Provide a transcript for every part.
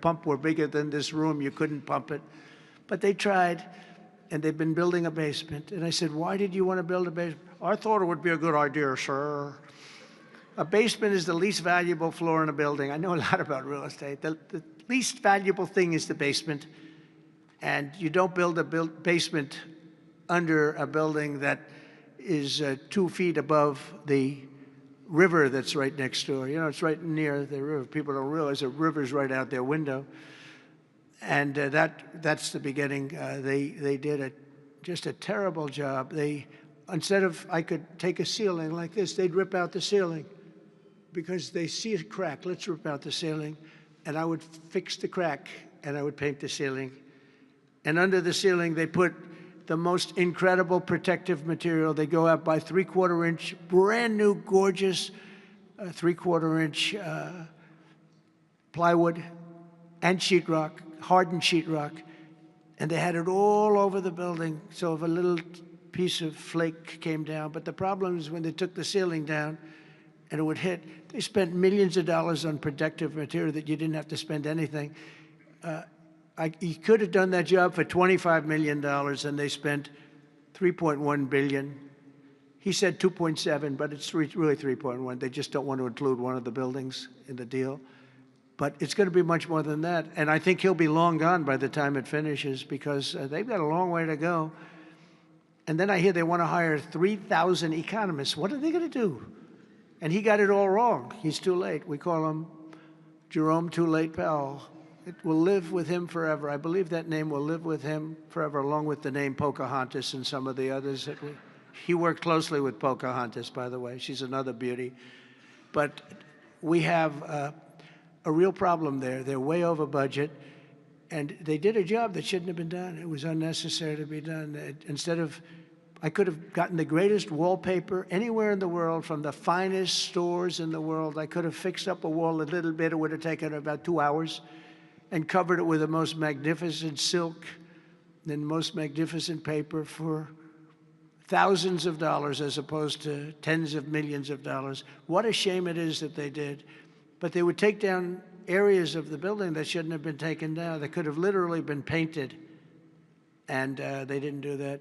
pump were bigger than this room, you couldn't pump it. But they tried, and they've been building a basement. And I said, why did you want to build a basement? I thought it would be a good idea, sir. A basement is the least valuable floor in a building. I know a lot about real estate. The least valuable thing is the basement. And you don't build a basement under a building that is 2 feet above the river that's right next door. You know, it's right near the river. People don't realize the river's right out their window. And that's the beginning. They did just a terrible job. Instead of, I could take a ceiling like this, they'd rip out the ceiling because they see a crack. Let's rip out the ceiling. And I would fix the crack, and I would paint the ceiling. And under the ceiling, they put the most incredible protective material. They go out by 3/4 inch, brand new, gorgeous 3/4 inch plywood and sheetrock, hardened sheetrock. And they had it all over the building. So if a little piece of flake came down, but the problem is when they took the ceiling down and it would hit, they spent millions of dollars on protective material that you didn't have to spend anything. He could have done that job for $25 million, and they spent $3.1 billion. He said 2.7, but it's really 3.1. They just don't want to include one of the buildings in the deal. But it's going to be much more than that. And I think he'll be long gone by the time it finishes because they've got a long way to go. And then I hear they want to hire 3,000 economists. What are they going to do? And he got it all wrong. He's too late. We call him Jerome Too Late Powell. It will live with him forever. I believe that name will live with him forever, along with the name Pocahontas and some of the others. He worked closely with Pocahontas, by the way. She's another beauty. But we have a real problem there. They're way over budget, and they did a job that shouldn't have been done. It was unnecessary to be done. Instead of, I could have gotten the greatest wallpaper anywhere in the world from the finest stores in the world. I could have fixed up a wall a little bit. It would have taken about 2 hours. And covered it with the most magnificent silk and most magnificent paper for thousands of dollars as opposed to tens of millions of dollars. What a shame it is that they did. But they would take down areas of the building that shouldn't have been taken down. They could have literally been painted, and they didn't do that.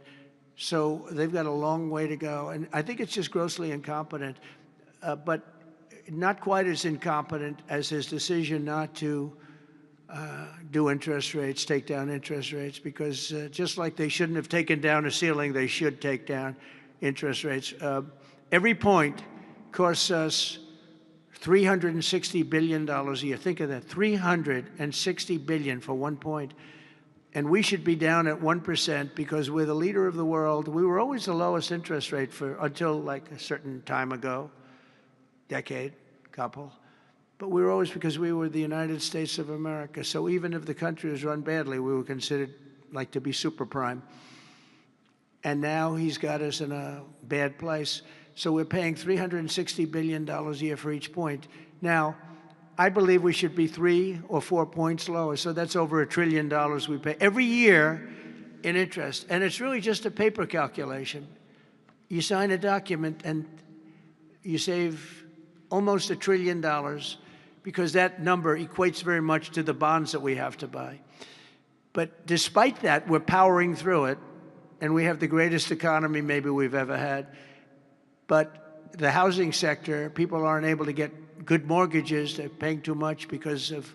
So they've got a long way to go. And I think it's just grossly incompetent, but not quite as incompetent as his decision not to do interest rates, take down interest rates, because just like they shouldn't have taken down a ceiling, they should take down interest rates. Every point costs us $360 billion a year. Think of that, $360 billion for 1 point. And we should be down at 1% because we're the leader of the world. We were always the lowest interest rate until like a certain time ago, decade, couple. But we were always, because we were the United States of America. So even if the country was run badly, we were considered like to be super prime. And now he's got us in a bad place. So we're paying $360 billion a year for each point. Now, I believe we should be 3 or 4 points lower. So that's over $1 trillion we pay every year in interest. And it's really just a paper calculation. You sign a document and you save almost $1 trillion. Because that number equates very much to the bonds that we have to buy. But despite that, we're powering through it, and we have the greatest economy maybe we've ever had. But the housing sector, people aren't able to get good mortgages. They're paying too much because of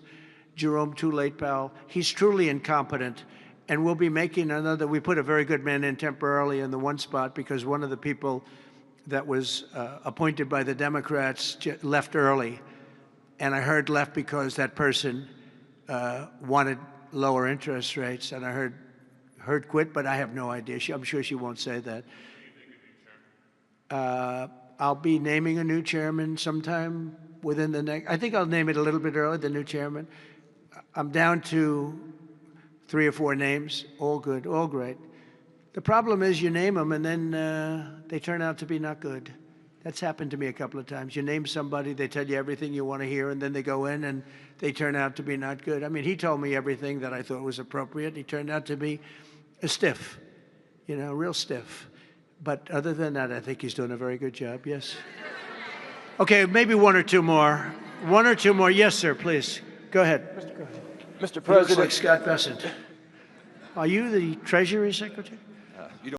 Jerome Too Late Powell. He's truly incompetent, and we'll be making another. We put a very good man in temporarily in the one spot because one of the people that was appointed by the Democrats left early. And I heard left because that person wanted lower interest rates, and I heard quit, but I have no idea. I'm sure she won't say that. I'll be naming a new chairman sometime within the next. I think I'll name it a little bit early, the new chairman. I'm down to 3 or 4 names, all good, all great. The problem is you name them, and then they turn out to be not good. That's happened to me a couple of times. You name somebody, they tell you everything you want to hear, and then they go in and they turn out to be not good. I mean, he told me everything that I thought was appropriate. He turned out to be a stiff, you know, real stiff. But other than that, I think he's doing a very good job, yes. Okay, maybe 1 or 2 more. 1 or 2 more. Yes, sir, please. Go ahead. Go ahead. Mr. He looks President. like Scott Bessent. Are you the Treasury Secretary?